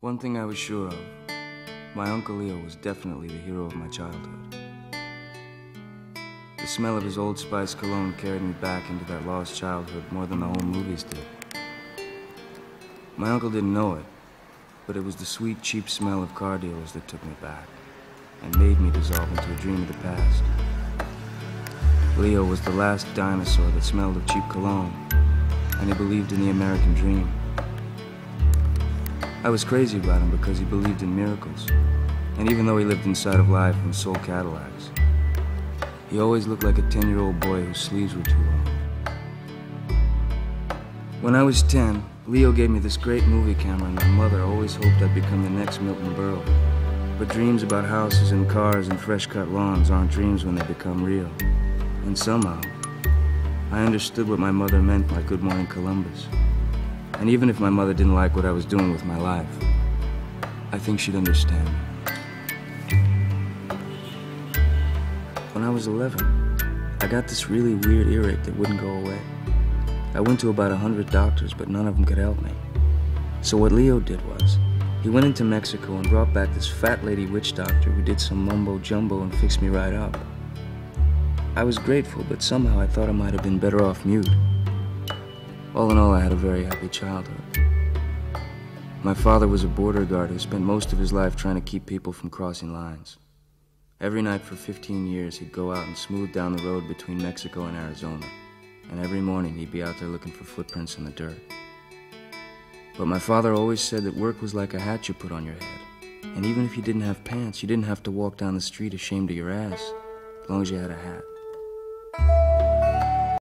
One thing I was sure of, my Uncle Leo was definitely the hero of my childhood. The smell of his Old Spice cologne carried me back into that lost childhood more than the home movies did. My uncle didn't know it, but it was the sweet, cheap smell of car dealers that took me back and made me dissolve into a dream of the past. Leo was the last dinosaur that smelled of cheap cologne, and he believed in the American dream. I was crazy about him because he believed in miracles, and even though he lived inside of life and sold Cadillacs, he always looked like a 10-year-old boy whose sleeves were too long. When I was 10, Leo gave me this great movie camera, and my mother always hoped I'd become the next Milton Berle. But dreams about houses and cars and fresh-cut lawns aren't dreams when they become real. And somehow, I understood what my mother meant by Good Morning Columbus. And even if my mother didn't like what I was doing with my life, I think she'd understand me. When I was 11, I got this really weird earache that wouldn't go away. I went to about 100 doctors, but none of them could help me. So what Leo did was, he went into Mexico and brought back this fat lady witch doctor who did some mumbo-jumbo and fixed me right up. I was grateful, but somehow I thought I might have been better off mute. All in all, I had a very happy childhood. My father was a border guard who spent most of his life trying to keep people from crossing lines. Every night for 15 years, he'd go out and smooth down the road between Mexico and Arizona. And every morning, he'd be out there looking for footprints in the dirt. But my father always said that work was like a hat you put on your head. And even if you didn't have pants, you didn't have to walk down the street ashamed of your ass, as long as you had a hat.